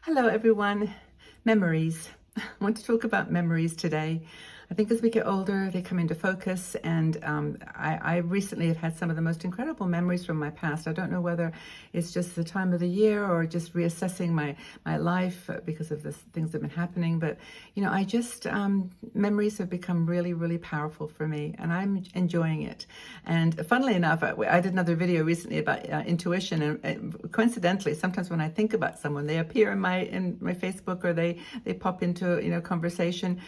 Hello, everyone. Memories. I want to talk about memories today. I think as we get older, they come into focus, and I recently have had some of the most incredible memories from my past. I don't know whether it's just the time of the year or just reassessing my life because of the things that have been happening. But, memories have become really, really powerful for me, and I'm enjoying it. And funnily enough, I did another video recently about intuition, and coincidentally, sometimes when I think about someone, they appear in my Facebook, or they pop into conversation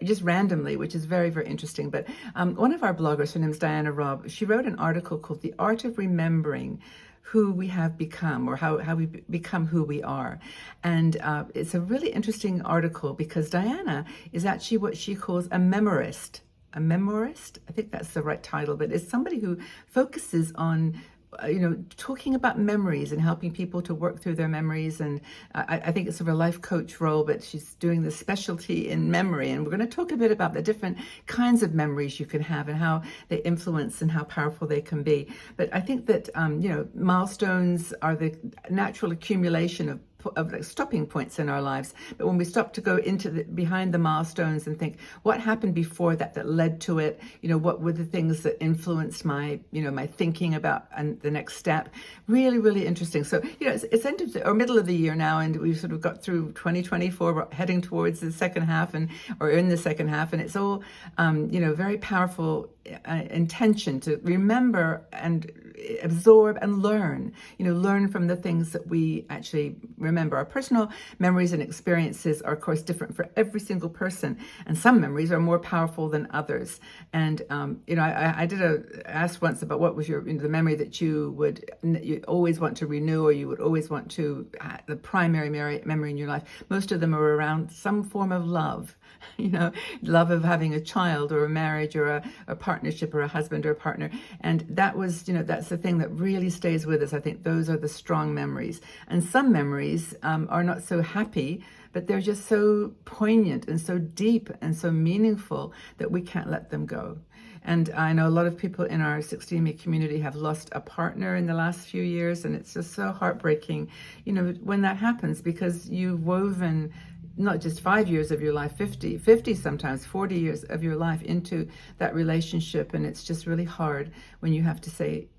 just randomly, which is very, very interesting. But one of our bloggers, her name's Diana Robb, she wrote an article called "The Art of Remembering Who We Have Become," or how we become who we are. And it's a really interesting article because Diana is actually what she calls a memorist. A memorist, I think that's the right title, but it's somebody who focuses on talking about memories and helping people to work through their memories. And I think it's sort of a life coach role, but she's doing this specialty in memory. And we're going to talk a bit about the different kinds of memories you can have and how they influence and how powerful they can be. But I think that, milestones are the natural accumulation of like stopping points in our lives. But when we stop to go into behind the milestones and think what happened before that led to it, what were the things that influenced my thinking about and the next step. Really, really interesting. So it's end of or middle of the year now, and we've sort of got through 2024. We're heading towards the second half, or in the second half, and it's all very powerful intention to remember and absorb and learn from the things that we actually remember. Our personal memories and experiences are, of course, different for every single person, and some memories are more powerful than others. And I did ask once about what was your the memory that you always want to renew, or you would always want to the primary memory in your life. Most of them are around some form of love. Love of having a child, or a marriage, or a partnership, or a husband or a partner. And that was, that's the thing that really stays with us. I think those are the strong memories. And some memories are not so happy, but they're just so poignant and so deep and so meaningful that we can't let them go. And I know a lot of people in our 16Me community have lost a partner in the last few years, and it's just so heartbreaking, when that happens, because you've woven not just 5 years of your life, 50 sometimes 40 years of your life into that relationship. And it's just really hard when you have to say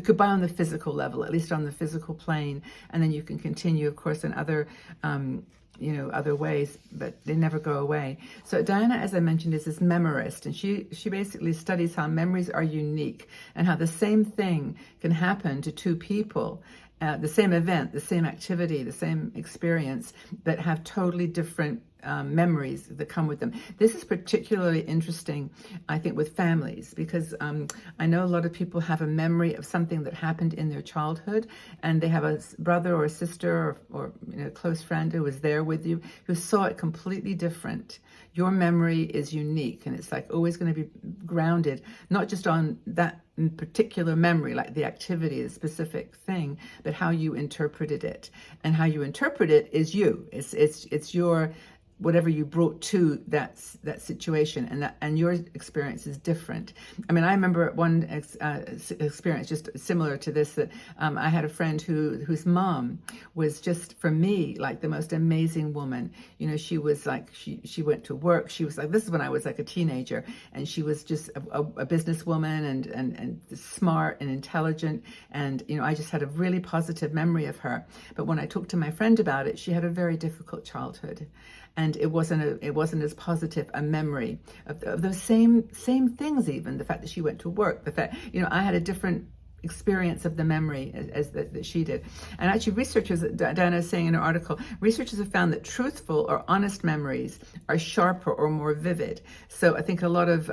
goodbye on the physical level, at least on the physical plane. And then you can continue, of course, in other other ways, but they never go away. So Diana, as I mentioned, is this memorist, and she basically studies how memories are unique and how the same thing can happen to two people, the same event, the same activity, the same experience, but have totally different memories that come with them. This is particularly interesting, I think, with families, because I know a lot of people have a memory of something that happened in their childhood, and they have a brother or a sister or a close friend who was there with you who saw it completely different. Your memory is unique, and it's like always going to be grounded not just on that particular memory, like the activity, the specific thing, but how you interpreted it. And how you interpret it is you. It's your whatever you brought to that situation, and your experience is different. I mean, I remember one experience just similar to this, that I had a friend whose mom was just, for me, like the most amazing woman. She was like, she went to work. She was like, this is when I was like a teenager, and she was just a businesswoman and smart and intelligent. And I just had a really positive memory of her. But when I talked to my friend about it, she had a very difficult childhood. And it wasn't as positive a memory of those same things. Even the fact that she went to work, the fact I had a different experience of the memory as that she did. And actually, researchers, Diana is saying in her article, researchers have found that truthful or honest memories are sharper or more vivid. So I think a lot of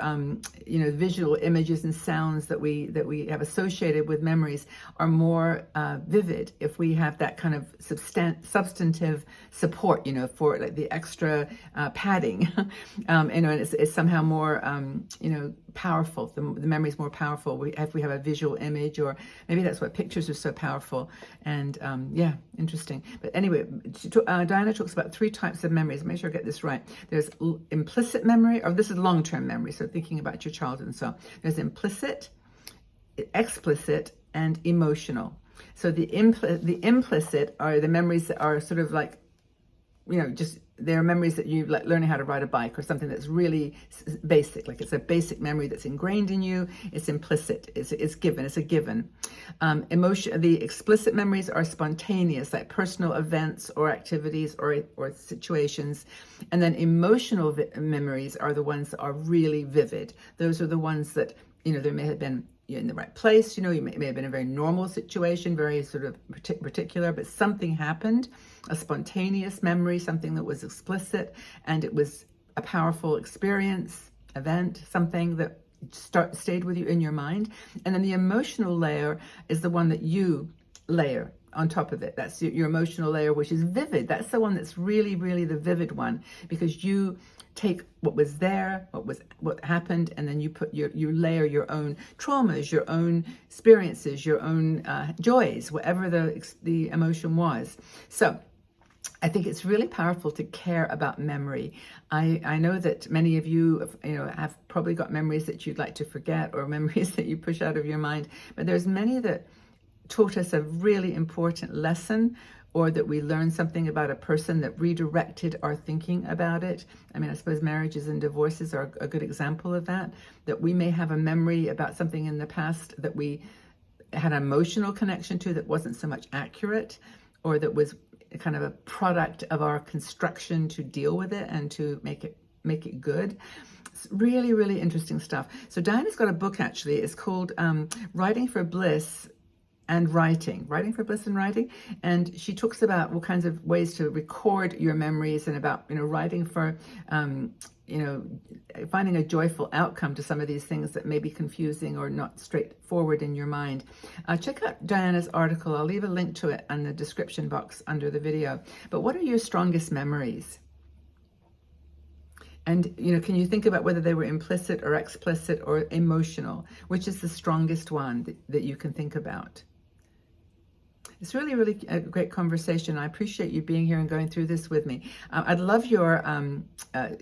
visual images and sounds that we have associated with memories are more vivid if we have that kind of substantive support, for like the extra padding, and it's somehow more powerful. The memory is more powerful if we have a visual image, or maybe that's what pictures are so powerful. And interesting. But anyway, Diana talks about 3 types of memories. Make sure I get this right. There's implicit memory, or this is long-term memory, so thinking about your childhood and so on. There's implicit, explicit, and emotional. So the implicit are the memories that are sort of like just there are memories that you like learning how to ride a bike or something that's really basic, like it's a basic memory that's ingrained in you. It's implicit. It's given. It's a given. The explicit memories are spontaneous, like personal events or activities or situations, and then emotional memories are the ones that are really vivid. Those are the ones that there may have been in the right place, you may have been in a very normal situation, very sort of particular, but something happened, a spontaneous memory, something that was explicit, and it was a powerful experience, event, something that stayed with you in your mind. And then the emotional layer is the one that you layer on top of it. That's your emotional layer, which is vivid. That's the one that's really, really the vivid one, because you take what was there, what happened, and then you layer your own traumas, your own experiences, your own joys, whatever the emotion was. So I think it's really powerful to care about memory. I know that many of you have probably got memories that you'd like to forget, or memories that you push out of your mind, but there's many that taught us a really important lesson, or that we learned something about a person that redirected our thinking about it. I mean, I suppose marriages and divorces are a good example of that, that we may have a memory about something in the past that we had an emotional connection to that wasn't so much accurate, or that was kind of a product of our construction to deal with it and to make it good. It's really, really interesting stuff. So Diana's got a book, actually. It's called Writing for Bliss and Writing. And she talks about all kinds of ways to record your memories, and about writing for finding a joyful outcome to some of these things that may be confusing or not straightforward in your mind. Check out Diana's article. I'll leave a link to it in the description box under the video. But what are your strongest memories? And can you think about whether they were implicit or explicit or emotional? Which is the strongest one that you can think about? It's really, really a great conversation. I appreciate you being here and going through this with me. I'd love your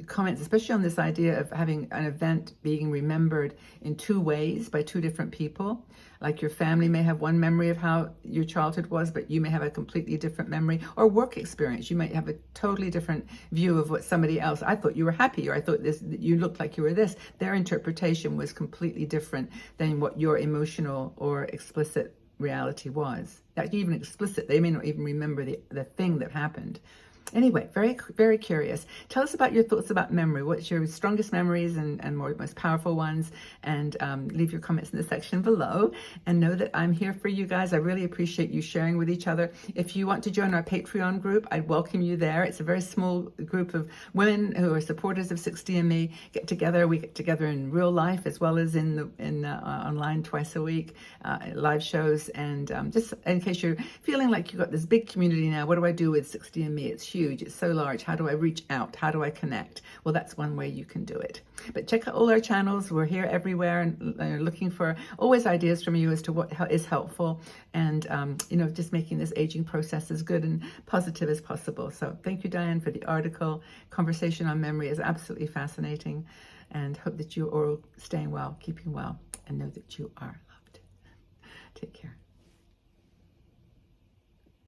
comments, especially on this idea of having an event being remembered in two ways by two different people. Like your family may have one memory of how your childhood was, but you may have a completely different memory. Or work experience. You might have a totally different view of what somebody else, I thought you were happy, or I thought you looked like you were this. Their interpretation was completely different than what your emotional or explicit reality was. Actually, even explicit, they may not even remember the thing that happened. Anyway, very, very curious. Tell us about your thoughts about memory. What's your strongest memories and most powerful ones? And leave your comments in the section below. And know that I'm here for you guys. I really appreciate you sharing with each other. If you want to join our Patreon group, I'd welcome you there. It's a very small group of women who are supporters of 60andMe. Get together. We get together in real life as well as in online twice a week, live shows. And just in case you're feeling like you've got this big community now, what do I do with 60andMe? It's huge. It's so large. How do I reach out? How do I connect? Well, that's one way you can do it. But check out all our channels. We're here everywhere, and looking for always ideas from you as to what is helpful, and just making this aging process as good and positive as possible. So thank you, Diane, for the article. Conversation on memory is absolutely fascinating, and hope that you are all staying well, keeping well, and know that you are loved. Take care.